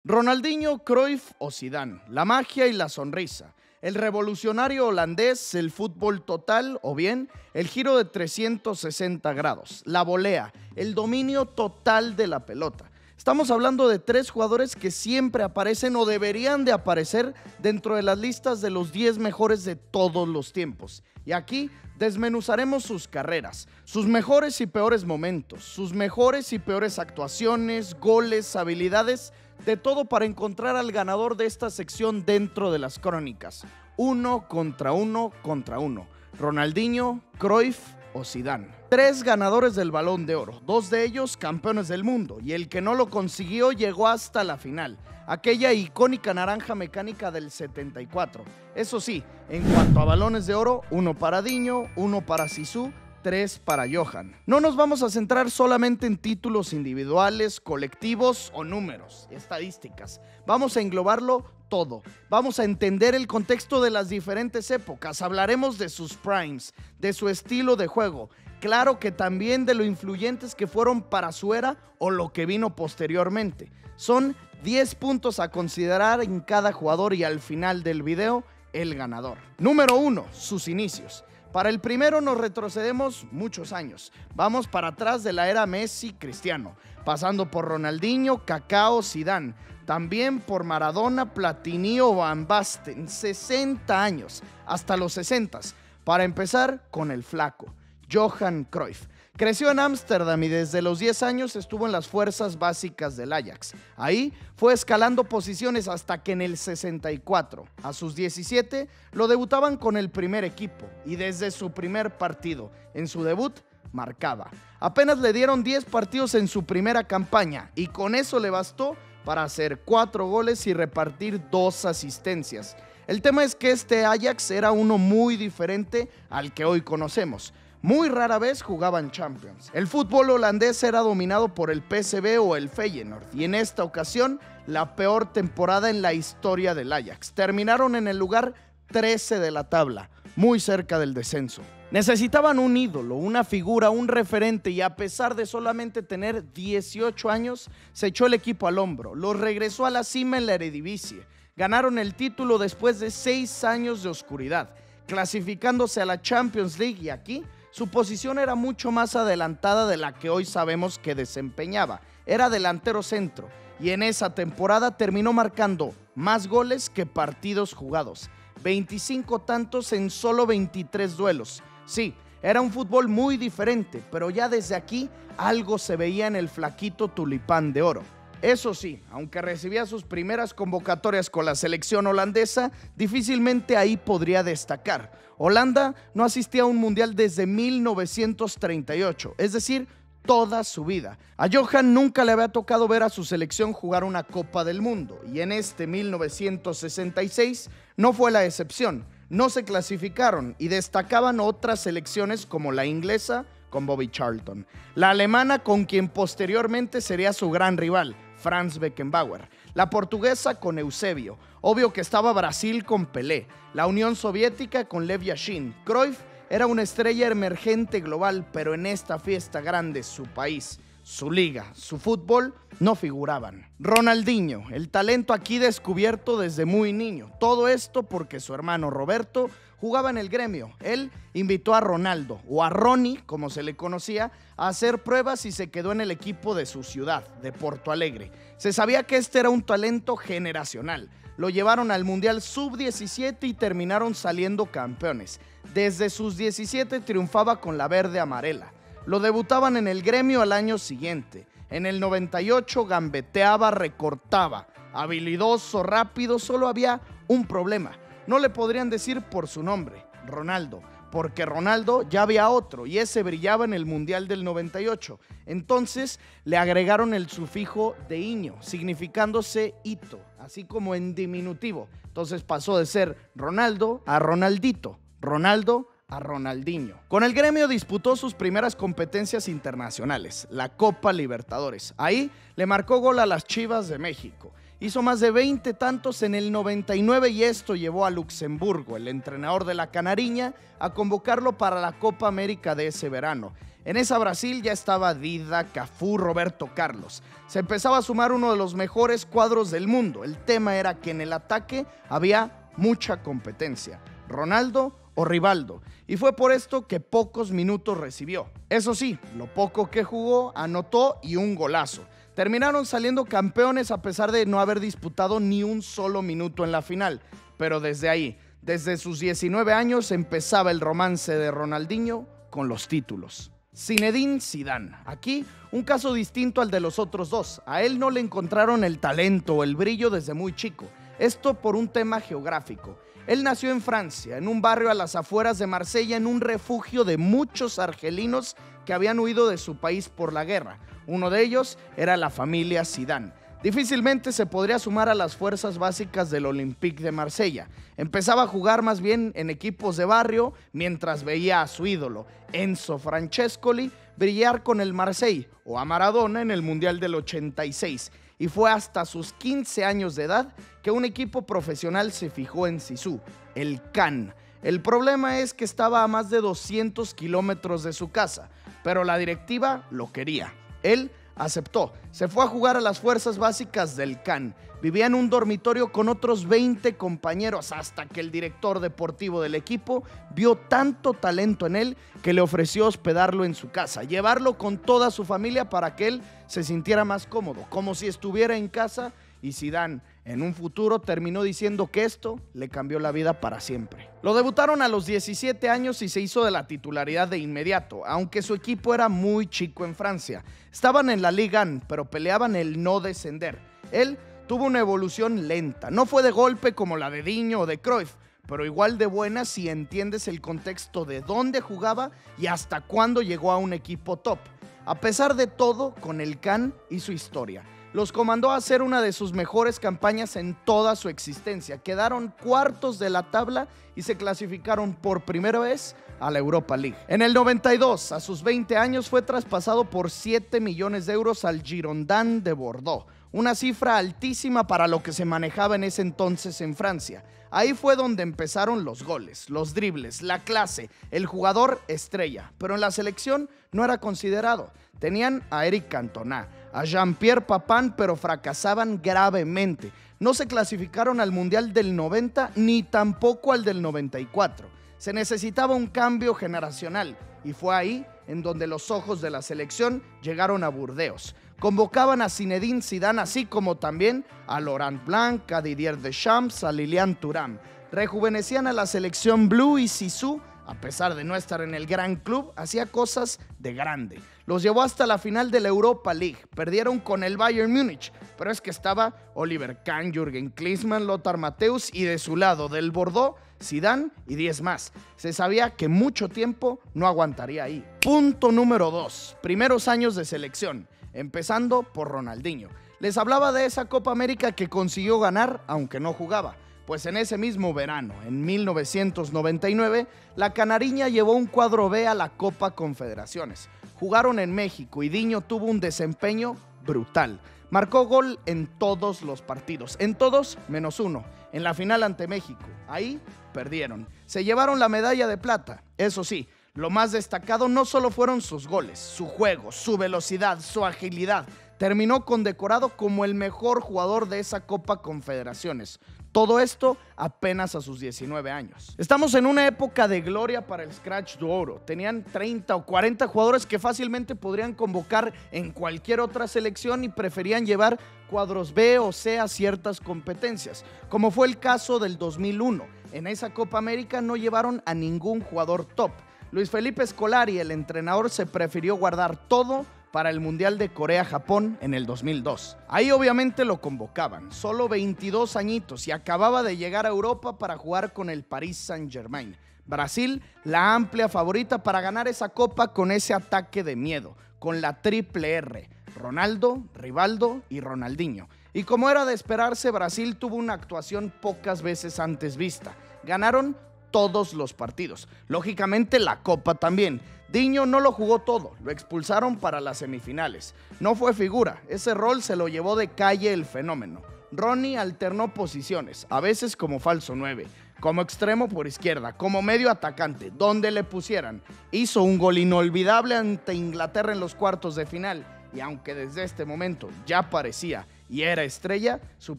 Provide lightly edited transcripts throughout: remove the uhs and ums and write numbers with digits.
Ronaldinho, Cruyff o Zidane, la magia y la sonrisa, el revolucionario holandés, el fútbol total o bien el giro de 360 grados, la volea, el dominio total de la pelota. Estamos hablando de tres jugadores que siempre aparecen o deberían de aparecer dentro de las listas de los 10 mejores de todos los tiempos. Y aquí desmenuzaremos sus carreras, sus mejores y peores momentos, sus mejores y peores actuaciones, goles, habilidades, de todo para encontrar al ganador de esta sección dentro de las crónicas. Uno contra uno contra uno. Ronaldinho, Cruyff o Zidane. Tres ganadores del Balón de Oro, dos de ellos campeones del mundo, y el que no lo consiguió llegó hasta la final, aquella icónica naranja mecánica del 74. Eso sí, en cuanto a balones de oro, uno para Diño, uno para Zizou, 3 para Johan. No nos vamos a centrar solamente en títulos individuales, colectivos o números, estadísticas. Vamos a englobarlo todo. Vamos a entender el contexto de las diferentes épocas. Hablaremos de sus primes, de su estilo de juego. Claro que también de lo influyentes que fueron para su era o lo que vino posteriormente. Son 10 puntos a considerar en cada jugador y al final del video, el ganador. Número 1, sus inicios. Para el primero nos retrocedemos muchos años. Vamos para atrás de la era Messi-Cristiano, pasando por Ronaldinho, Kaká o Zidane, también por Maradona, Platini o Van Basten, 60 años, hasta los 60. Para empezar con el flaco, Johan Cruyff. Creció en Ámsterdam y desde los 10 años estuvo en las fuerzas básicas del Ajax. Ahí fue escalando posiciones hasta que en el 64, a sus 17, lo debutaban con el primer equipo y desde su primer partido, en su debut, marcaba. Apenas le dieron 10 partidos en su primera campaña y con eso le bastó para hacer 4 goles y repartir 2 asistencias. El tema es que este Ajax era uno muy diferente al que hoy conocemos. Muy rara vez jugaban Champions. El fútbol holandés era dominado por el PSV o el Feyenoord y en esta ocasión la peor temporada en la historia del Ajax. Terminaron en el lugar 13 de la tabla, muy cerca del descenso. Necesitaban un ídolo, una figura, un referente y a pesar de solamente tener 18 años, se echó el equipo al hombro, los regresó a la cima en la Eredivisie. Ganaron el título después de 6 años de oscuridad, clasificándose a la Champions League y aquí su posición era mucho más adelantada de la que hoy sabemos que desempeñaba. Era delantero centro y en esa temporada terminó marcando más goles que partidos jugados. 25 tantos en solo 23 duelos. Sí, era un fútbol muy diferente, pero ya desde aquí algo se veía en el flaquito tulipán de oro. Eso sí, aunque recibía sus primeras convocatorias con la selección holandesa, difícilmente ahí podría destacar. Holanda no asistía a un mundial desde 1938, es decir, toda su vida. A Johan nunca le había tocado ver a su selección jugar una Copa del Mundo y en este 1966 no fue la excepción. No se clasificaron y destacaban otras selecciones como la inglesa con Bobby Charlton, la alemana con quien posteriormente sería su gran rival, Franz Beckenbauer, la portuguesa con Eusebio, obvio que estaba Brasil con Pelé, la Unión Soviética con Lev Yashin. Cruyff era una estrella emergente global, pero en esta fiesta grande su país, su liga, su fútbol no figuraban. Ronaldinho, el talento aquí descubierto desde muy niño, todo esto porque su hermano Roberto jugaba en el Gremio. Él invitó a Ronaldo, o a Ronnie, como se le conocía, a hacer pruebas y se quedó en el equipo de su ciudad, de Porto Alegre. Se sabía que este era un talento generacional. Lo llevaron al Mundial Sub-17 y terminaron saliendo campeones. Desde sus 17 triunfaba con la verde amarela. Lo debutaban en el Gremio al año siguiente. En el 98 gambeteaba, recortaba. Habilidoso, rápido, solo había un problema. No le podrían decir por su nombre, Ronaldo, porque Ronaldo ya había otro y ese brillaba en el Mundial del 98. Entonces le agregaron el sufijo de iño, significándose hito, así como en diminutivo. Entonces pasó de ser Ronaldo a Ronaldito, Ronaldo a Ronaldinho. Con el Gremio disputó sus primeras competencias internacionales, la Copa Libertadores. Ahí le marcó gol a las Chivas de México. Hizo más de 20 tantos en el 99 y esto llevó a Luxemburgo, el entrenador de la Canariña, a convocarlo para la Copa América de ese verano. En esa Brasil ya estaba Dida, Cafú, Roberto Carlos. Se empezaba a sumar uno de los mejores cuadros del mundo. El tema era que en el ataque había mucha competencia. Ronaldo o Rivaldo. Y fue por esto que pocos minutos recibió. Eso sí, lo poco que jugó, anotó y un golazo. Terminaron saliendo campeones a pesar de no haber disputado ni un solo minuto en la final. Pero desde ahí, desde sus 19 años, empezaba el romance de Ronaldinho con los títulos. Zinedine Zidane. Aquí un caso distinto al de los otros dos. A él no le encontraron el talento o el brillo desde muy chico. Esto por un tema geográfico. Él nació en Francia, en un barrio a las afueras de Marsella, en un refugio de muchos argelinos que habían huido de su país por la guerra. Uno de ellos era la familia Zidane. Difícilmente se podría sumar a las fuerzas básicas del Olympique de Marsella. Empezaba a jugar más bien en equipos de barrio mientras veía a su ídolo, Enzo Francescoli, brillar con el Marseille o a Maradona en el Mundial del 86. Y fue hasta sus 15 años de edad que un equipo profesional se fijó en Zizou, el Can. El problema es que estaba a más de 200 kilómetros de su casa, pero la directiva lo quería. Él aceptó, se fue a jugar a las fuerzas básicas del Can. Vivía en un dormitorio con otros 20 compañeros hasta que el director deportivo del equipo vio tanto talento en él que le ofreció hospedarlo en su casa, llevarlo con toda su familia para que él se sintiera más cómodo, como si estuviera en casa. Y Zidane en un futuro terminó diciendo que esto le cambió la vida para siempre. Lo debutaron a los 17 años y se hizo de la titularidad de inmediato, aunque su equipo era muy chico en Francia. Estaban en la Ligue 1, pero peleaban el no descender. Él tuvo una evolución lenta, no fue de golpe como la de Diño o de Cruyff, pero igual de buena si entiendes el contexto de dónde jugaba y hasta cuándo llegó a un equipo top. A pesar de todo, con el Can y su historia, los comandó a hacer una de sus mejores campañas en toda su existencia. Quedaron cuartos de la tabla y se clasificaron por primera vez a la Europa League. En el 92, a sus 20 años, fue traspasado por 7 millones de euros al Girondins de Bordeaux, una cifra altísima para lo que se manejaba en ese entonces en Francia. Ahí fue donde empezaron los goles, los dribles, la clase, el jugador estrella, pero en la selección no era considerado. Tenían a Eric Cantona, a Jean-Pierre Papin, pero fracasaban gravemente. No se clasificaron al Mundial del 90 ni tampoco al del 94. Se necesitaba un cambio generacional y fue ahí en donde los ojos de la selección llegaron a Burdeos. Convocaban a Zinedine Zidane, así como también a Laurent Blanc, a Didier Deschamps, a Lilian Thuram. Rejuvenecían a la selección Blue y Zizou, a pesar de no estar en el gran club, hacía cosas de grande. Los llevó hasta la final de la Europa League. Perdieron con el Bayern Múnich, pero es que estaba Oliver Kahn, Jürgen Klinsmann, Lothar Matthäus y de su lado del Bordeaux, Zidane y 10 más. Se sabía que mucho tiempo no aguantaría ahí. Punto número 2. Primeros años de selección, empezando por Ronaldinho. Les hablaba de esa Copa América que consiguió ganar, aunque no jugaba. Pues en ese mismo verano, en 1999, la Canariña llevó un cuadro B a la Copa Confederaciones. Jugaron en México y Diño tuvo un desempeño brutal. Marcó gol en todos los partidos, en todos menos uno. En la final ante México, ahí perdieron. Se llevaron la medalla de plata. Eso sí, lo más destacado no solo fueron sus goles, su juego, su velocidad, su agilidad. Terminó condecorado como el mejor jugador de esa Copa Confederaciones. Todo esto apenas a sus 19 años. Estamos en una época de gloria para el Scratch de Oro. Tenían 30 o 40 jugadores que fácilmente podrían convocar en cualquier otra selección y preferían llevar cuadros B o C a ciertas competencias, como fue el caso del 2001. En esa Copa América no llevaron a ningún jugador top. Luis Felipe Scolari, el entrenador, se prefirió guardar todo para el Mundial de Corea-Japón en el 2002. Ahí obviamente lo convocaban, solo 22 añitos y acababa de llegar a Europa para jugar con el Paris Saint-Germain. Brasil, la amplia favorita para ganar esa copa con ese ataque de miedo, con la triple R, Ronaldo, Rivaldo y Ronaldinho. Y como era de esperarse, Brasil tuvo una actuación pocas veces antes vista. Ganaron todos los partidos, lógicamente la copa también. Diño no lo jugó todo, lo expulsaron para las semifinales. No fue figura, ese rol se lo llevó de calle el fenómeno. Ronnie alternó posiciones, a veces como falso 9. como extremo por izquierda, como medio atacante, donde le pusieran. Hizo un gol inolvidable ante Inglaterra en los cuartos de final, y aunque desde este momento ya parecía y era estrella, su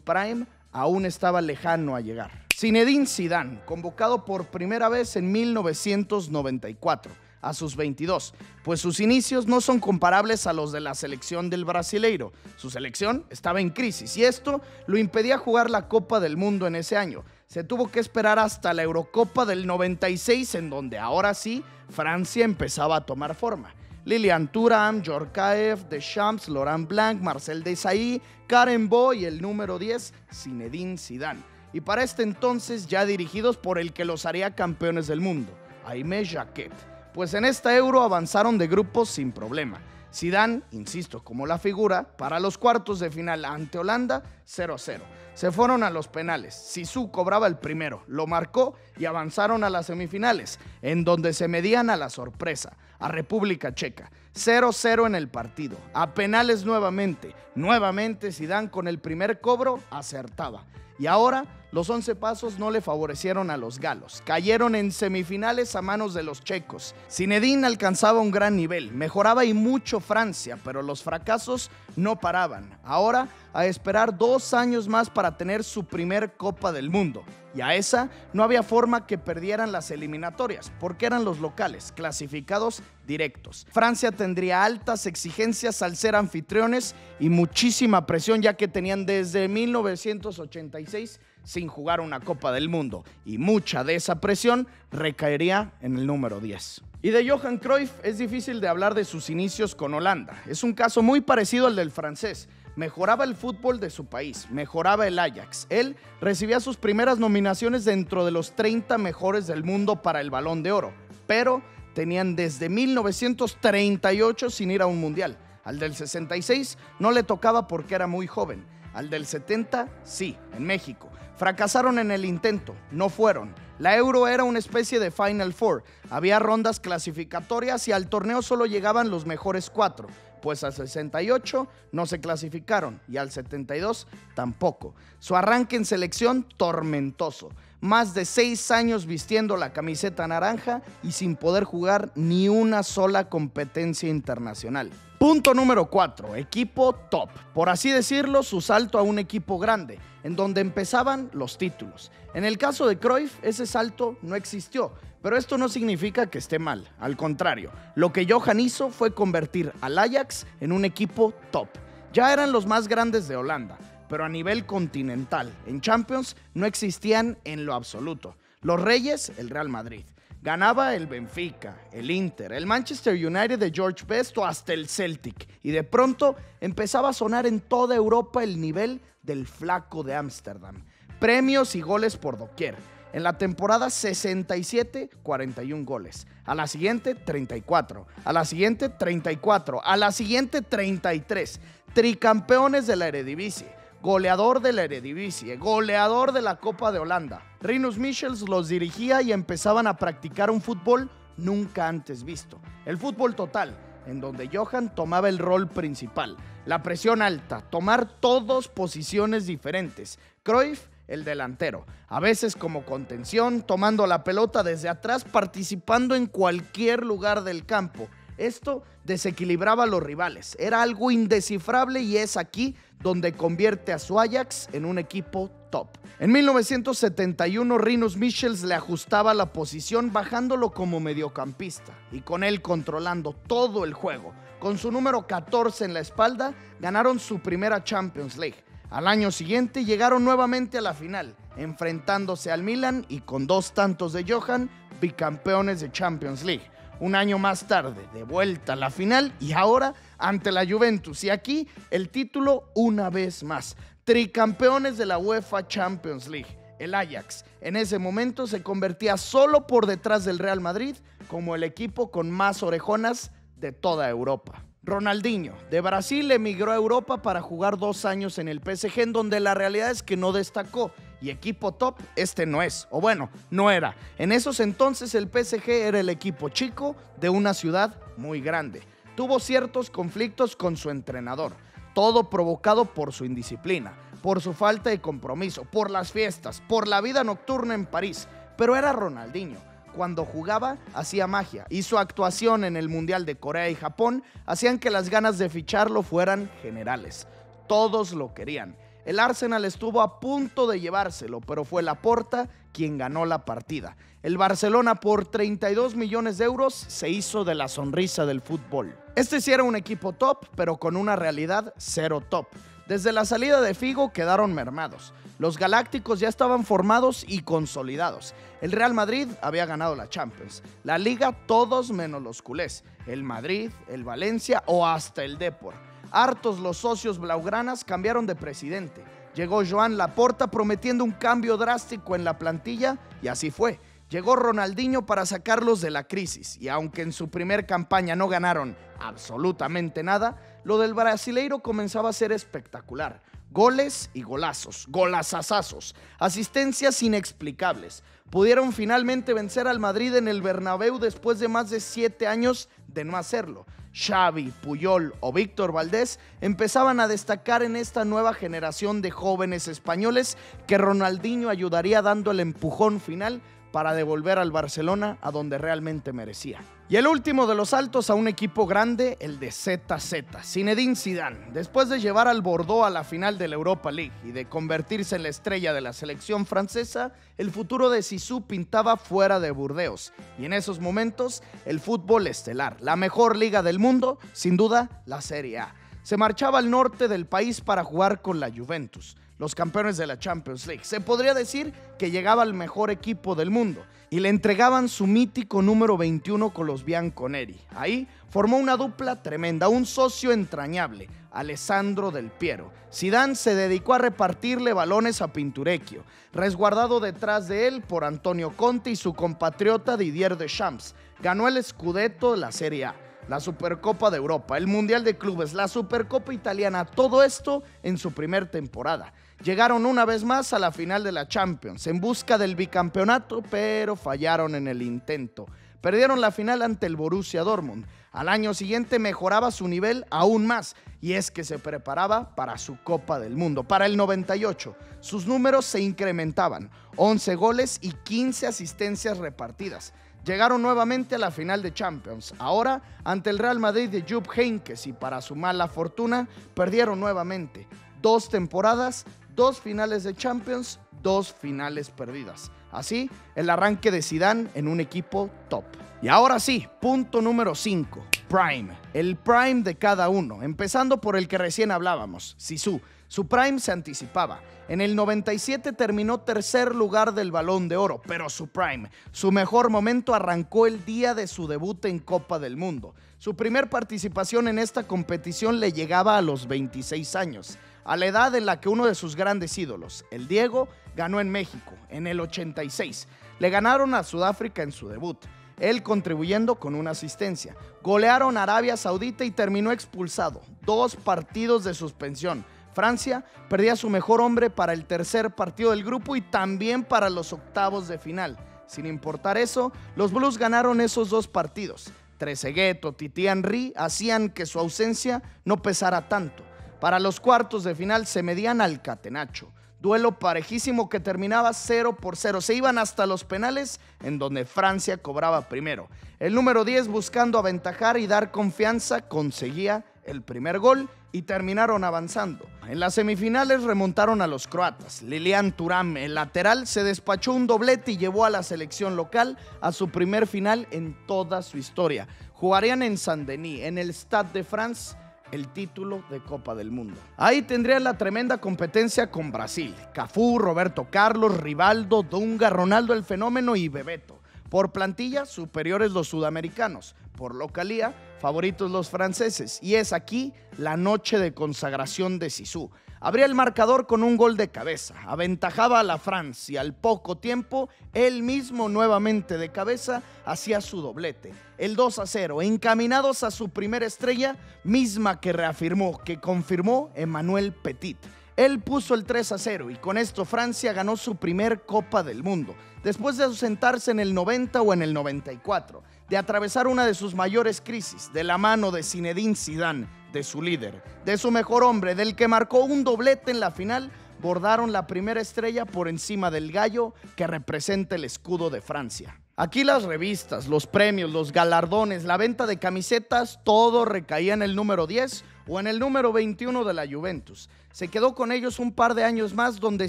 prime aún estaba lejano a llegar. Zinedine Zidane, convocado por primera vez en 1994, a sus 22, pues sus inicios no son comparables a los de la selección del brasileiro. Su selección estaba en crisis y esto lo impedía jugar la Copa del Mundo en ese año. Se tuvo que esperar hasta la Eurocopa del 96, en donde ahora sí Francia empezaba a tomar forma. Lilian Thuram, Djorkaeff, Deschamps, Laurent Blanc, Marcel Desailly, Karen Bo y el número 10, Zinedine Zidane. Y para este entonces ya dirigidos por el que los haría campeones del mundo, Aimé Jacquet. Pues en esta Euro avanzaron de grupos sin problema. Zidane, insisto, como la figura, para los cuartos de final ante Holanda, 0-0. Se fueron a los penales. Zizou cobraba el primero, lo marcó y avanzaron a las semifinales, en donde se medían a la sorpresa, a República Checa. 0-0 en el partido. A penales nuevamente. Nuevamente Zidane con el primer cobro acertaba. Y ahora los 11 pasos no le favorecieron a los galos. Cayeron en semifinales a manos de los checos. Zinedine alcanzaba un gran nivel, mejoraba y mucho Francia, pero los fracasos no paraban. Ahora a esperar 2 años más para tener su primer Copa del Mundo. Y a esa no había forma que perdieran las eliminatorias, porque eran los locales, clasificados directos. Francia tendría altas exigencias al ser anfitriones y muchísima presión, ya que tenían desde 1986 sin jugar una Copa del Mundo, y mucha de esa presión recaería en el número 10. Y de Johan Cruyff es difícil de hablar de sus inicios con Holanda. Es un caso muy parecido al del francés. Mejoraba el fútbol de su país, mejoraba el Ajax. Él recibía sus primeras nominaciones dentro de los 30 mejores del mundo para el Balón de Oro, pero tenían desde 1938 sin ir a un mundial. Al del 66 no le tocaba porque era muy joven. Al del 70 sí, en México. Fracasaron en el intento, no fueron. La Euro era una especie de Final Four. Había rondas clasificatorias y al torneo solo llegaban los mejores 4. Pues al 68 no se clasificaron y al 72 tampoco. Su arranque en selección tormentoso. Más de 6 años vistiendo la camiseta naranja y sin poder jugar ni una sola competencia internacional. Punto número 4, equipo top. Por así decirlo, su salto a un equipo grande, en donde empezaban los títulos. En el caso de Cruyff, ese salto no existió, pero esto no significa que esté mal. Al contrario, lo que Johan hizo fue convertir al Ajax en un equipo top. Ya eran los más grandes de Holanda, pero a nivel continental, en Champions, no existían en lo absoluto. Los reyes, el Real Madrid. Ganaba el Benfica, el Inter, el Manchester United de George Best o hasta el Celtic. Y de pronto empezaba a sonar en toda Europa el nivel del Flaco de Ámsterdam. Premios y goles por doquier. En la temporada 67, 41 goles. A la siguiente, 34. A la siguiente, 34. A la siguiente, 33. Tricampeones de la Eredivisie. Goleador de la Eredivisie, goleador de la Copa de Holanda. Rinus Michels los dirigía y empezaban a practicar un fútbol nunca antes visto. El fútbol total, en donde Johan tomaba el rol principal. La presión alta, tomar todos posiciones diferentes. Cruyff, el delantero, a veces como contención, tomando la pelota desde atrás, participando en cualquier lugar del campo. Esto desequilibraba a los rivales, era algo indescifrable y es aquí donde convierte a su Ajax en un equipo top. En 1971 Rinus Michels le ajustaba la posición bajándolo como mediocampista y con él controlando todo el juego. Con su número 14 en la espalda ganaron su primera Champions League. Al año siguiente llegaron nuevamente a la final, enfrentándose al Milan y con 2 tantos de Johan, bicampeones de Champions League. Un año más tarde, de vuelta a la final y ahora ante la Juventus. Y aquí el título una vez más. Tricampeones de la UEFA Champions League. El Ajax en ese momento se convertía solo por detrás del Real Madrid como el equipo con más orejonas de toda Europa. Ronaldinho, de Brasil, emigró a Europa para jugar 2 años en el PSG, en donde la realidad es que no destacó. Y equipo top, este no es, o bueno, no era. En esos entonces el PSG era el equipo chico de una ciudad muy grande. Tuvo ciertos conflictos con su entrenador, todo provocado por su indisciplina. por su falta de compromiso, por las fiestas, por la vida nocturna en París, pero era Ronaldinho. Cuando jugaba, hacía magia, y su actuación en el Mundial de Corea y Japón hacían que las ganas de ficharlo fueran generales. Todos lo querían. El Arsenal estuvo a punto de llevárselo, pero fue Laporta quien ganó la partida. El Barcelona, por 32 millones de euros, se hizo de la sonrisa del fútbol. Este sí era un equipo top, pero con una realidad cero top. Desde la salida de Figo quedaron mermados. Los galácticos ya estaban formados y consolidados. El Real Madrid había ganado la Champions. La Liga, todos menos los culés. El Madrid, el Valencia o hasta el Depor. Hartos los socios blaugranas cambiaron de presidente. Llegó Joan Laporta prometiendo un cambio drástico en la plantilla y así fue. Llegó Ronaldinho para sacarlos de la crisis y aunque en su primer campaña no ganaron absolutamente nada, lo del brasileiro comenzaba a ser espectacular. Goles y golazos, golazazazos, asistencias inexplicables. Pudieron finalmente vencer al Madrid en el Bernabéu después de más de 7 años de no hacerlo. Xavi, Puyol o Víctor Valdés empezaban a destacar en esta nueva generación de jóvenes españoles que Ronaldinho ayudaría dando el empujón final para devolver al Barcelona a donde realmente merecía. Y el último de los saltos a un equipo grande, el de ZZ, Zinedine Zidane. Después de llevar al Bordeaux a la final de la Europa League y de convertirse en la estrella de la selección francesa, el futuro de Zizou pintaba fuera de Burdeos. Y en esos momentos, el fútbol estelar, la mejor liga del mundo, sin duda, la Serie A. Se marchaba al norte del país para jugar con la Juventus, los campeones de la Champions League. Se podría decir que llegaba al mejor equipo del mundo y le entregaban su mítico número 21 con los bianconeri. Ahí formó una dupla tremenda, un socio entrañable, Alessandro Del Piero. Zidane se dedicó a repartirle balones a Pinturicchio, resguardado detrás de él por Antonio Conte y su compatriota Didier Deschamps. Ganó el Scudetto de la Serie A, la Supercopa de Europa, el Mundial de Clubes, la Supercopa Italiana, todo esto en su primer temporada. Llegaron una vez más a la final de la Champions en busca del bicampeonato, pero fallaron en el intento. Perdieron la final ante el Borussia Dortmund. Al año siguiente mejoraba su nivel aún más y es que se preparaba para su Copa del Mundo. Para el 98, sus números se incrementaban, 11 goles y 15 asistencias repartidas. Llegaron nuevamente a la final de Champions, ahora ante el Real Madrid de Jupp Heynckes y para su mala fortuna perdieron nuevamente. 2 temporadas, 2 finales de Champions, 2 finales perdidas. Así, el arranque de Zidane en un equipo top. Y ahora sí, punto número 5, Prime. El Prime de cada uno, empezando por el que recién hablábamos, Zizou. Su Prime se anticipaba. En el 97 terminó tercer lugar del Balón de Oro, pero su Prime, su mejor momento arrancó el día de su debut en Copa del Mundo. Su primer participación en esta competición le llegaba a los 26 años, a la edad en la que uno de sus grandes ídolos, el Diego, ganó en México, en el 86. Le ganaron a Sudáfrica en su debut, él contribuyendo con una asistencia. Golearon a Arabia Saudita y terminó expulsado, 2 partidos de suspensión. Francia perdía a su mejor hombre para el tercer partido del grupo y también para los octavos de final. Sin importar eso, los Blues ganaron esos 2 partidos. Trezeguet o Titi Henry hacían que su ausencia no pesara tanto. Para los cuartos de final se medían al catenacho. Duelo parejísimo que terminaba 0-0. Se iban hasta los penales, en donde Francia cobraba primero. El número 10, buscando aventajar y dar confianza, conseguía el primer gol y terminaron avanzando. En las semifinales remontaron a los croatas. Lilian Thuram, el lateral, se despachó un doblete y llevó a la selección local a su primer final en toda su historia. Jugarían en Saint-Denis, en el Stade de France, el título de Copa del Mundo. Ahí tendrían la tremenda competencia con Brasil. Cafú, Roberto Carlos, Rivaldo, Dunga, Ronaldo el Fenómeno y Bebeto. Por plantilla, superiores los sudamericanos. Por localía, favoritos los franceses. Y es aquí la noche de consagración de Zizou. Abría el marcador con un gol de cabeza, aventajaba a la Francia y al poco tiempo, él mismo nuevamente de cabeza hacía su doblete. El 2-0, encaminados a su primera estrella, misma que reafirmó, que confirmó Emmanuel Petit. Él puso el 3-0 y con esto Francia ganó su primer Copa del Mundo, después de ausentarse en el 90 o en el 94, de atravesar una de sus mayores crisis, de la mano de Zinedine Zidane, de su líder, de su mejor hombre, del que marcó un doblete en la final, bordaron la primera estrella por encima del gallo que representa el escudo de Francia. Aquí las revistas, los premios, los galardones, la venta de camisetas, todo recaía en el número 10 o en el número 21 de la Juventus. Se quedó con ellos un par de años más, donde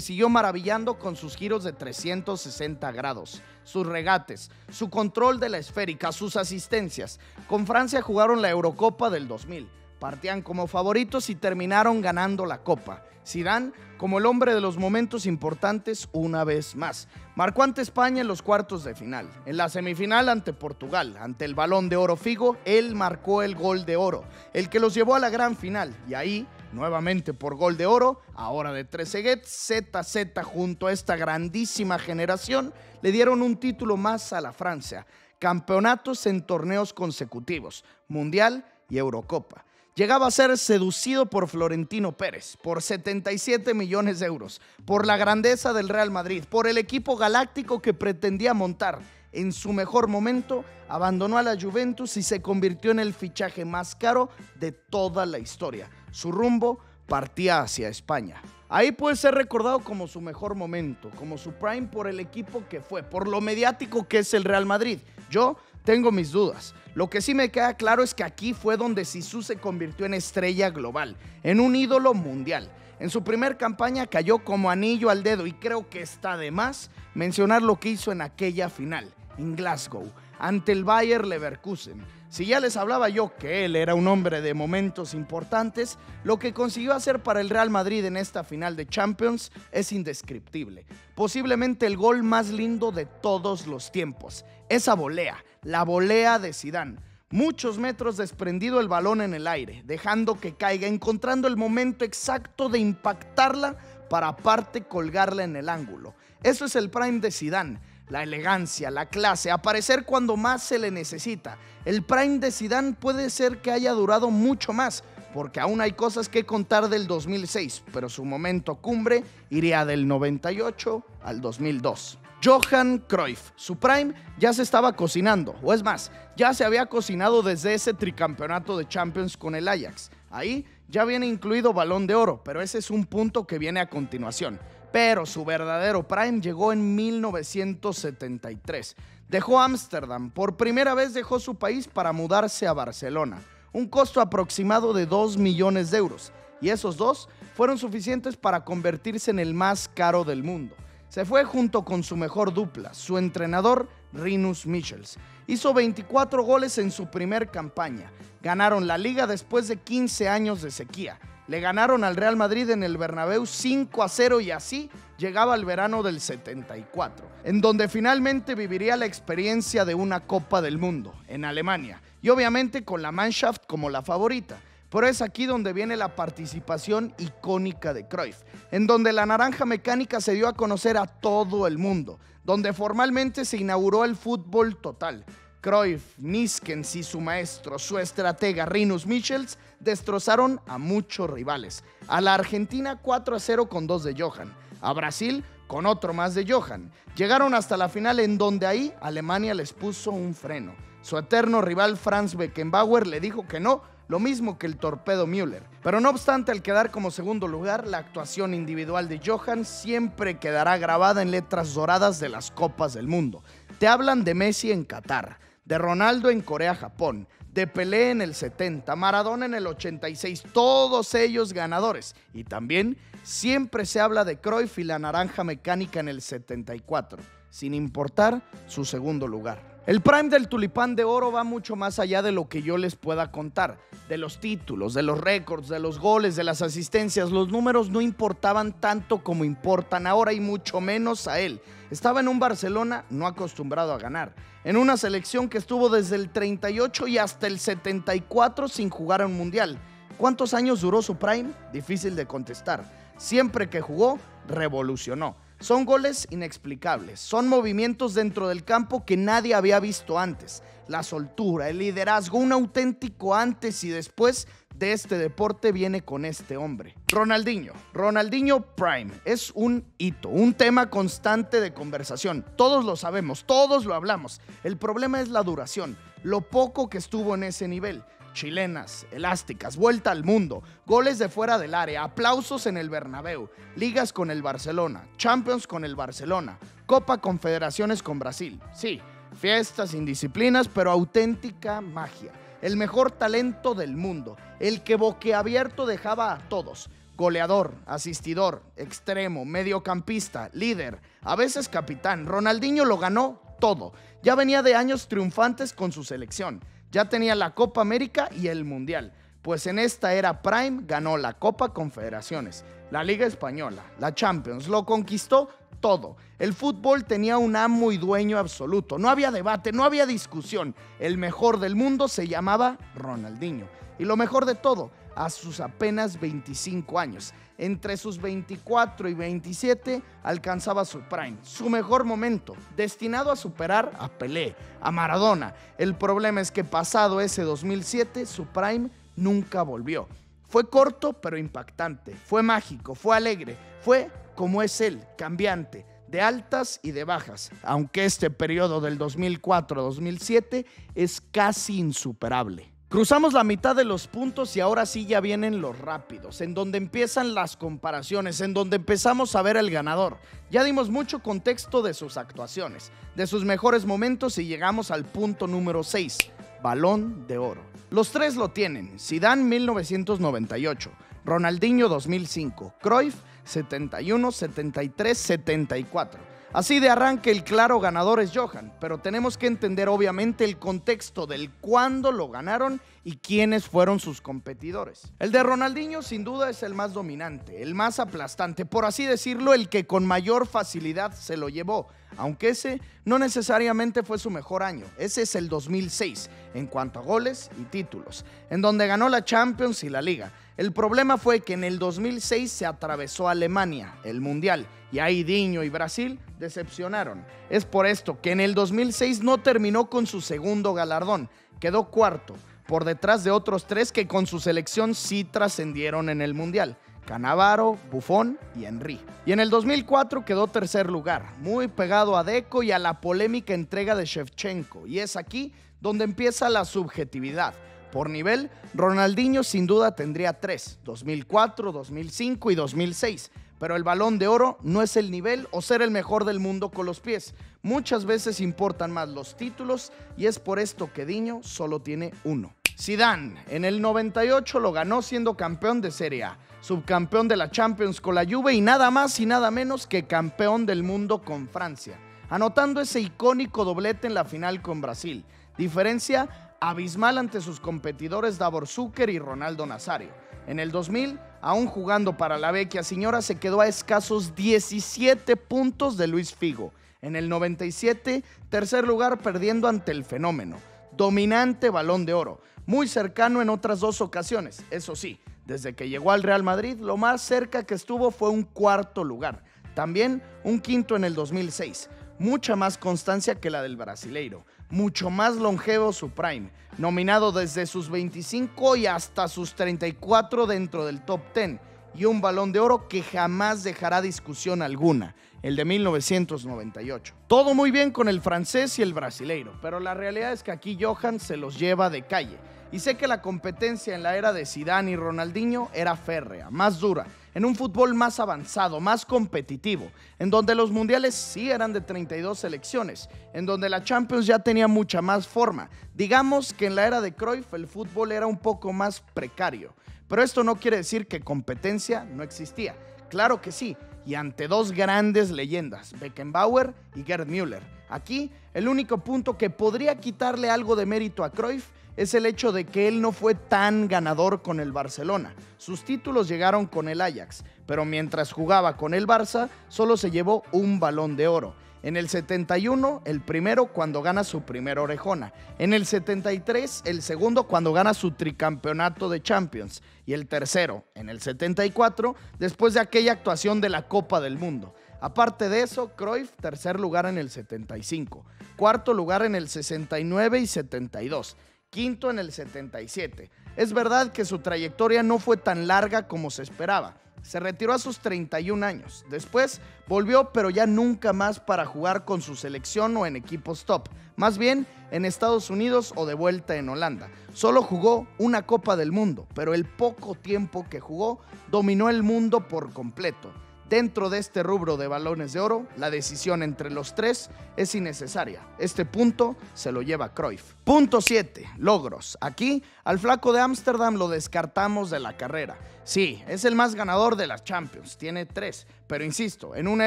siguió maravillando con sus giros de 360 grados, sus regates, su control de la esférica, sus asistencias. Con Francia jugaron la Eurocopa del 2000, partían como favoritos y terminaron ganando la Copa. Zidane, como el hombre de los momentos importantes, una vez más. Marcó ante España en los cuartos de final. En la semifinal ante Portugal, ante el Balón de Oro Figo, él marcó el gol de oro, el que los llevó a la gran final. Y ahí, nuevamente por gol de oro, ahora de Trezeguet, ZZ junto a esta grandísima generación, le dieron un título más a la Francia. Campeonatos en torneos consecutivos, Mundial y Eurocopa. Llegaba a ser seducido por Florentino Pérez, por 77 millones de euros, por la grandeza del Real Madrid, por el equipo galáctico que pretendía montar. En su mejor momento, abandonó a la Juventus y se convirtió en el fichaje más caro de toda la historia. Su rumbo partía hacia España. Ahí puede ser recordado como su mejor momento, como su prime por el equipo que fue, por lo mediático que es el Real Madrid. Yo tengo mis dudas. Lo que sí me queda claro es que aquí fue donde Zizou se convirtió en estrella global, en un ídolo mundial. En su primer campaña cayó como anillo al dedo y creo que está de más mencionar lo que hizo en aquella final, en Glasgow, ante el Bayer Leverkusen. Si ya les hablaba yo que él era un hombre de momentos importantes, lo que consiguió hacer para el Real Madrid en esta final de Champions es indescriptible. Posiblemente el gol más lindo de todos los tiempos. Esa volea, la volea de Zidane. Muchos metros desprendido el balón en el aire, dejando que caiga, encontrando el momento exacto de impactarla para aparte colgarla en el ángulo. Eso es el prime de Zidane. La elegancia, la clase, aparecer cuando más se le necesita. El prime de Zidane puede ser que haya durado mucho más, porque aún hay cosas que contar del 2006, pero su momento cumbre iría del 98 al 2002. Johan Cruyff, su prime ya se estaba cocinando, o es más, ya se había cocinado desde ese tricampeonato de Champions con el Ajax. Ahí ya viene incluido Balón de Oro, pero ese es un punto que viene a continuación. Pero su verdadero prime llegó en 1973. Dejó Ámsterdam, por primera vez dejó su país para mudarse a Barcelona. Un costo aproximado de 2 millones de euros. Y esos dos fueron suficientes para convertirse en el más caro del mundo. Se fue junto con su mejor dupla, su entrenador Rinus Michels. Hizo 24 goles en su primer campaña. Ganaron la liga después de 15 años de sequía. Le ganaron al Real Madrid en el Bernabéu 5-0 y así llegaba el verano del 74, en donde finalmente viviría la experiencia de una Copa del Mundo, en Alemania, y obviamente con la Mannschaft como la favorita. Pero es aquí donde viene la participación icónica de Cruyff, en donde la naranja mecánica se dio a conocer a todo el mundo, donde formalmente se inauguró el fútbol total. Cruyff, Niskens y su maestro, su estratega Rinus Michels, destrozaron a muchos rivales. A la Argentina 4-0 con 2 de Johan. A Brasil con otro más de Johan. Llegaron hasta la final en donde ahí Alemania les puso un freno. Su eterno rival Franz Beckenbauer le dijo que no, lo mismo que el torpedo Müller. Pero no obstante, al quedar como segundo lugar, la actuación individual de Johan siempre quedará grabada en letras doradas de las Copas del Mundo. Te hablan de Messi en Qatar, de Ronaldo en Corea-Japón, de Pelé en el 70, Maradona en el 86, todos ellos ganadores. Y también siempre se habla de Cruyff y la naranja mecánica en el 74, sin importar su segundo lugar. El prime del Tulipán de Oro va mucho más allá de lo que yo les pueda contar, de los títulos, de los récords, de los goles, de las asistencias. Los números no importaban tanto como importan ahora y mucho menos a él. Estaba en un Barcelona no acostumbrado a ganar, en una selección que estuvo desde el 38 y hasta el 74 sin jugar a un mundial. ¿Cuántos años duró su prime? Difícil de contestar. Siempre que jugó, revolucionó. Son goles inexplicables, son movimientos dentro del campo que nadie había visto antes. La soltura, el liderazgo, un auténtico antes y después de este deporte viene con este hombre. Ronaldinho Prime es un hito, un tema constante de conversación. Todos lo sabemos, todos lo hablamos. El problema es la duración, lo poco que estuvo en ese nivel. chilenas, elásticas, vuelta al mundo, goles de fuera del área, aplausos en el Bernabéu, ligas con el Barcelona, Champions con el Barcelona, Copa Confederaciones con Brasil. Sí, fiestas, indisciplinas, pero auténtica magia. El mejor talento del mundo, el que boquiabierto dejaba a todos. Goleador, asistidor, extremo, mediocampista, líder, a veces capitán. Ronaldinho lo ganó todo. Ya venía de años triunfantes con su selección. Ya tenía la Copa América y el Mundial. Pues en esta era prime ganó la Copa Confederaciones, la Liga Española, la Champions, lo conquistó todo. El fútbol tenía un amo y dueño absoluto. No había debate, no había discusión. El mejor del mundo se llamaba Ronaldinho. Y lo mejor de todo, a sus apenas 25 años. Entre sus 24 y 27 alcanzaba su prime, su mejor momento, destinado a superar a Pelé, a Maradona. El problema es que pasado ese 2007, su prime nunca volvió. Fue corto pero impactante, fue mágico, fue alegre, fue como es él, cambiante, de altas y de bajas, aunque este periodo del 2004-2007 es casi insuperable. Cruzamos la mitad de los puntos y ahora sí ya vienen los rápidos, en donde empiezan las comparaciones, en donde empezamos a ver el ganador. Ya dimos mucho contexto de sus actuaciones, de sus mejores momentos y llegamos al punto número 6, Balón de Oro. Los tres lo tienen: Zidane 1998, Ronaldinho 2005, Cruyff 71, 73, 74. Así de arranque el claro ganador es Johan, pero tenemos que entender obviamente el contexto del cuándo lo ganaron y quiénes fueron sus competidores. El de Ronaldinho sin duda es el más dominante, el más aplastante, por así decirlo, el que con mayor facilidad se lo llevó, aunque ese no necesariamente fue su mejor año. Ese es el 2006 en cuanto a goles y títulos, en donde ganó la Champions y la Liga. El problema fue que en el 2006 se atravesó Alemania, el Mundial, y ahí Dinho y Brasil decepcionaron. Es por esto que en el 2006 no terminó con su segundo galardón, quedó cuarto, por detrás de otros tres que con su selección sí trascendieron en el Mundial: Cannavaro, Buffon y Henry. Y en el 2004 quedó tercer lugar, muy pegado a Deco y a la polémica entrega de Shevchenko, y es aquí donde empieza la subjetividad. Por nivel, Ronaldinho sin duda tendría 3, 2004, 2005 y 2006, pero el Balón de Oro no es el nivel o ser el mejor del mundo con los pies. Muchas veces importan más los títulos y es por esto que Dinho solo tiene uno. Zidane en el 98 lo ganó siendo campeón de Serie A, subcampeón de la Champions con la Juve y nada más y nada menos que campeón del mundo con Francia, anotando ese icónico doblete en la final con Brasil. Diferencia abismal ante sus competidores Davor Zucker y Ronaldo Nazario. En el 2000, aún jugando para la Vecchia Signora, se quedó a escasos 17 puntos de Luis Figo. En el 97, tercer lugar perdiendo ante el Fenómeno. Dominante Balón de Oro, muy cercano en otras dos ocasiones. Eso sí, desde que llegó al Real Madrid, lo más cerca que estuvo fue un cuarto lugar. También un quinto en el 2006. Mucha más constancia que la del brasileiro, mucho más longevo su prime, nominado desde sus 25 y hasta sus 34 dentro del top 10, y un Balón de Oro que jamás dejará discusión alguna, el de 1998. Todo muy bien con el francés y el brasileiro, pero la realidad es que aquí Johan se los lleva de calle. Y sé que la competencia en la era de Zidane y Ronaldinho era férrea, más dura, en un fútbol más avanzado, más competitivo, en donde los mundiales sí eran de 32 selecciones, en donde la Champions ya tenía mucha más forma. Digamos que en la era de Cruyff el fútbol era un poco más precario, pero esto no quiere decir que competencia no existía. Claro que sí, y ante dos grandes leyendas, Beckenbauer y Gerd Müller. Aquí, el único punto que podría quitarle algo de mérito a Cruyff es el hecho de que él no fue tan ganador con el Barcelona. Sus títulos llegaron con el Ajax, pero mientras jugaba con el Barça, solo se llevó un Balón de Oro. En el 71, el primero cuando gana su primera orejona. En el 73, el segundo cuando gana su tricampeonato de Champions. Y el tercero, en el 74, después de aquella actuación de la Copa del Mundo. Aparte de eso, Cruyff, tercer lugar en el 75. Cuarto lugar en el 69 y 72. Quinto en el 77. Es verdad que su trayectoria no fue tan larga como se esperaba. Se retiró a sus 31 años. Después volvió, pero ya nunca más para jugar con su selección o en equipos top. Más bien en Estados Unidos o de vuelta en Holanda. Solo jugó una Copa del Mundo, pero el poco tiempo que jugó dominó el mundo por completo. Dentro de este rubro de balones de oro, la decisión entre los tres es innecesaria. Este punto se lo lleva Cruyff. Punto 7. Logros. Aquí, al flaco de Ámsterdam lo descartamos de la carrera. Sí, es el más ganador de las Champions, tiene 3, pero insisto, en una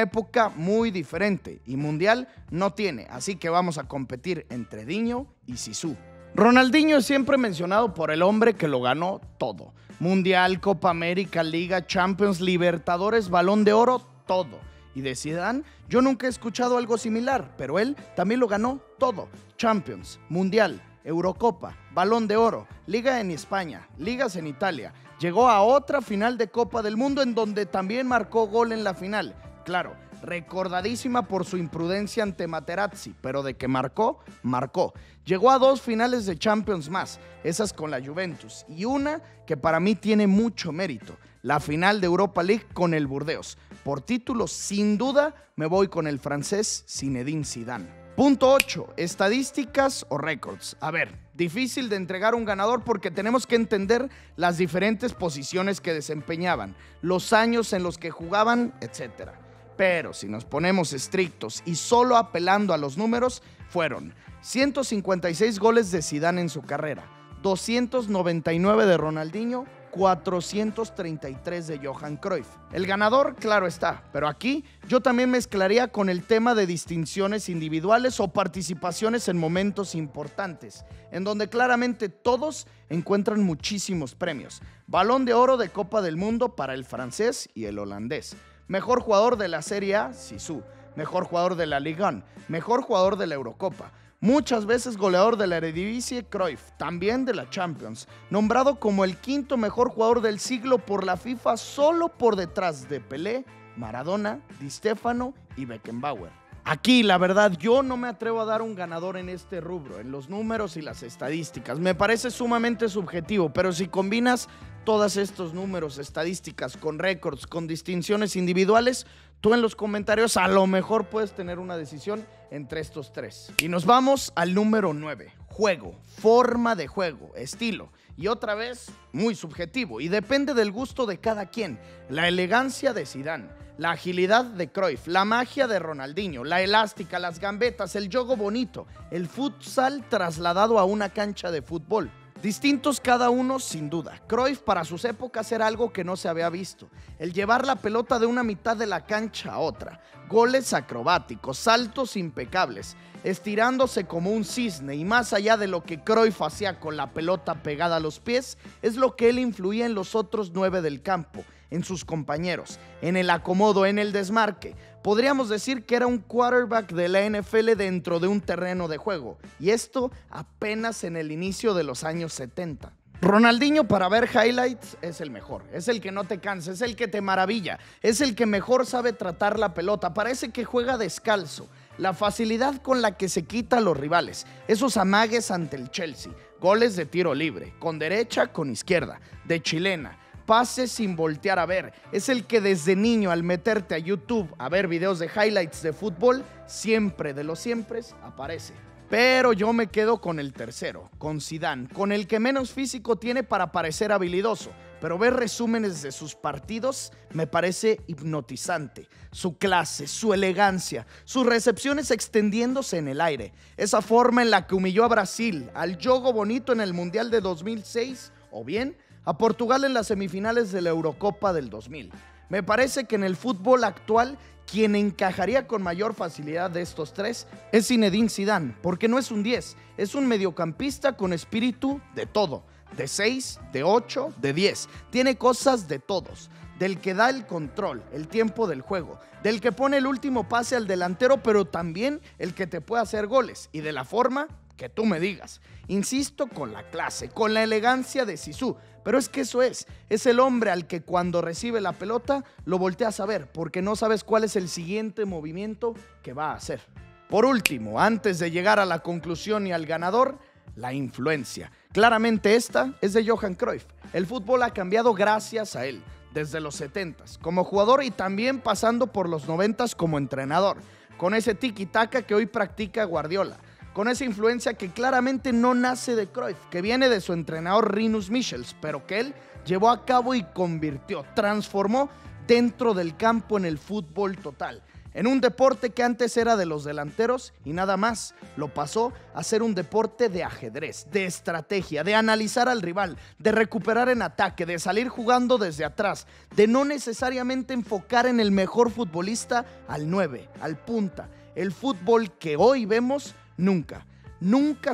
época muy diferente y mundial no tiene, así que vamos a competir entre Diño y Zizou. Ronaldinho es siempre mencionado por el hombre que lo ganó todo. Mundial, Copa América, Liga, Champions, Libertadores, Balón de Oro, todo. Y de Zidane, yo nunca he escuchado algo similar, pero él también lo ganó todo. Champions, Mundial, Eurocopa, Balón de Oro, Liga en España, Ligas en Italia. Llegó a otra final de Copa del Mundo en donde también marcó gol en la final. Claro, recordadísima por su imprudencia ante Materazzi, pero de que marcó, marcó. Llegó a 2 finales de Champions más, esas con la Juventus, y una que para mí tiene mucho mérito, la final de Europa League con el Burdeos. Por títulos, sin duda, me voy con el francés Zinedine Zidane. Punto 8. Estadísticas o récords. A ver, difícil de entregar un ganador porque tenemos que entender las diferentes posiciones que desempeñaban, los años en los que jugaban, etc. Pero si nos ponemos estrictos y solo apelando a los números, fueron 156 goles de Zidane en su carrera, 299 de Ronaldinho, 433 de Johan Cruyff. El ganador, claro está, pero aquí yo también mezclaría con el tema de distinciones individuales o participaciones en momentos importantes, en donde claramente todos encuentran muchísimos premios. Balón de Oro de Copa del Mundo para el francés y el holandés. Mejor jugador de la Serie A, Zizou. Mejor jugador de la Ligue 1. Mejor jugador de la Eurocopa. Muchas veces goleador de la Eredivisie, Cruyff, también de la Champions, nombrado como el 5º mejor jugador del siglo por la FIFA, solo por detrás de Pelé, Maradona, Di Stéfano y Beckenbauer. Aquí, la verdad, yo no me atrevo a dar un ganador en este rubro, en los números y las estadísticas. Me parece sumamente subjetivo, pero si combinas todos estos números, estadísticas, con récords, con distinciones individuales, tú en los comentarios a lo mejor puedes tener una decisión entre estos 3. Y nos vamos al número 9. Juego, forma de juego, estilo. Y otra vez, muy subjetivo y depende del gusto de cada quien. La elegancia de Zidane, la agilidad de Cruyff, la magia de Ronaldinho, la elástica, las gambetas, el juego bonito, el futsal trasladado a una cancha de fútbol. Distintos cada uno, sin duda. Cruyff para sus épocas era algo que no se había visto. El llevar la pelota de una mitad de la cancha a otra. Goles acrobáticos, saltos impecables, estirándose como un cisne y más allá de lo que Cruyff hacía con la pelota pegada a los pies, es lo que él influía en los otros 9 del campo, en sus compañeros, en el acomodo, en el desmarque. Podríamos decir que era un quarterback de la NFL dentro de un terreno de juego, y esto apenas en el inicio de los años 70. Ronaldinho para ver highlights es el mejor, es el que no te cansa, es el que te maravilla, es el que mejor sabe tratar la pelota, parece que juega descalzo, la facilidad con la que se quita a los rivales, esos amagues ante el Chelsea, goles de tiro libre, con derecha, con izquierda, de chilena, pases sin voltear a ver, es el que desde niño al meterte a YouTube a ver videos de highlights de fútbol, siempre de los siempre aparece. Pero yo me quedo con el tercero, con Zidane, con el que menos físico tiene para parecer habilidoso, pero ver resúmenes de sus partidos me parece hipnotizante. Su clase, su elegancia, sus recepciones extendiéndose en el aire, esa forma en la que humilló a Brasil, al juego bonito en el Mundial de 2006 o bien a Portugal en las semifinales de la Eurocopa del 2000. Me parece que en el fútbol actual quien encajaría con mayor facilidad de estos 3 es Zinedine Zidane, porque no es un 10, es un mediocampista con espíritu de todo, de 6, de 8, de 10. Tiene cosas de todos, del que da el control, el tiempo del juego, del que pone el último pase al delantero, pero también el que te puede hacer goles, y de la forma que tú me digas. Insisto, con la clase, con la elegancia de Zizou, pero es que eso es el hombre al que cuando recibe la pelota lo volteas a ver, porque no sabes cuál es el siguiente movimiento que va a hacer. Por último, antes de llegar a la conclusión y al ganador, la influencia. Claramente esta es de Johan Cruyff. El fútbol ha cambiado gracias a él, desde los 70s como jugador y también pasando por los 90s como entrenador, con ese tiki-taka que hoy practica Guardiola, con esa influencia que claramente no nace de Cruyff, que viene de su entrenador Rinus Michels, pero que él llevó a cabo y convirtió, transformó dentro del campo en el fútbol total. En un deporte que antes era de los delanteros y nada más, lo pasó a ser un deporte de ajedrez, de estrategia, de analizar al rival, de recuperar en ataque, de salir jugando desde atrás, de no necesariamente enfocar en el mejor futbolista al 9, al punta. El fútbol que hoy vemos nunca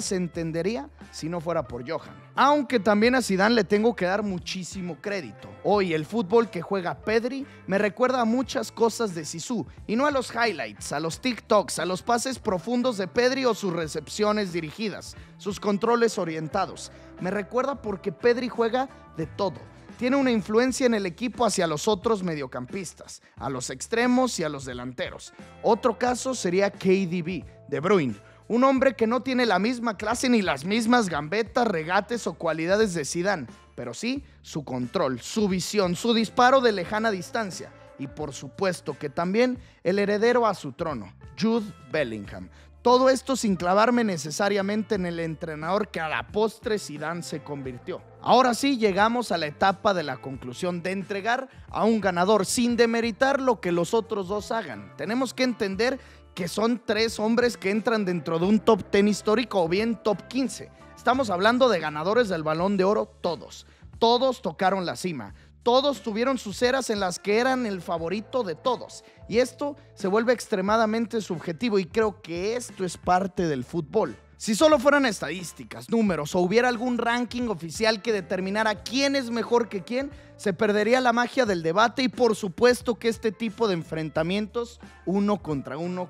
se entendería si no fuera por Johan. Aunque también a Zidane le tengo que dar muchísimo crédito. Hoy el fútbol que juega Pedri me recuerda a muchas cosas de Zizou, y no a los highlights, a los TikToks, a los pases profundos de Pedri o sus recepciones dirigidas, sus controles orientados. Me recuerda porque Pedri juega de todo. Tiene una influencia en el equipo hacia los otros mediocampistas, a los extremos y a los delanteros. Otro caso sería KDB, De Bruyne. Un hombre que no tiene la misma clase ni las mismas gambetas, regates o cualidades de Zidane, pero sí su control, su visión, su disparo de lejana distancia. Y por supuesto que también el heredero a su trono, Jude Bellingham. Todo esto sin clavarme necesariamente en el entrenador que a la postre Zidane se convirtió. Ahora sí llegamos a la etapa de la conclusión, de entregar a un ganador sin demeritar lo que los otros dos hagan. Tenemos que entender que son tres hombres que entran dentro de un top 10 histórico o bien top 15. Estamos hablando de ganadores del Balón de Oro, todos. Todos tocaron la cima. Todos tuvieron sus eras en las que eran el favorito de todos. Y esto se vuelve extremadamente subjetivo y creo que esto es parte del fútbol. Si solo fueran estadísticas, números o hubiera algún ranking oficial que determinara quién es mejor que quién, se perdería la magia del debate y por supuesto que este tipo de enfrentamientos uno contra uno.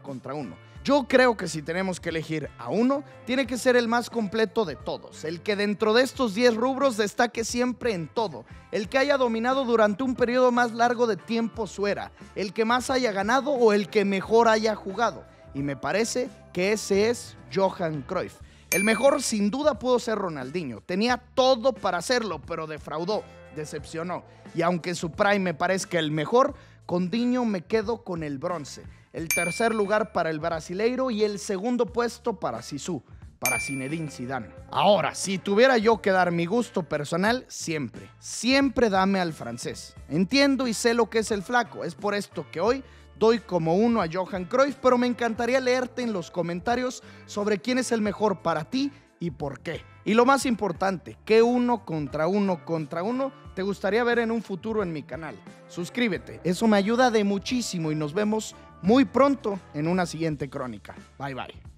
Yo creo que si tenemos que elegir a uno, tiene que ser el más completo de todos, el que dentro de estos 10 rubros destaque siempre en todo, el que haya dominado durante un periodo más largo de tiempo su era, el que más haya ganado o el que mejor haya jugado. Y me parece que ese es Johan Cruyff. El mejor sin duda pudo ser Ronaldinho. Tenía todo para hacerlo, pero defraudó, decepcionó. Y aunque su prime me parezca el mejor, con Dinho me quedo con el bronce. El tercer lugar para el brasileiro y el segundo puesto para Zizou, para Zinedine Zidane. Ahora, si tuviera yo que dar mi gusto personal, siempre dame al francés. Entiendo y sé lo que es el flaco. Es por esto que hoy doy como 1 a Johan Cruyff, pero me encantaría leerte en los comentarios sobre quién es el mejor para ti y por qué. Y lo más importante, ¿qué uno contra uno te gustaría ver en un futuro en mi canal? Suscríbete, eso me ayuda de muchísimo y nos vemos muy pronto en una siguiente crónica. Bye bye.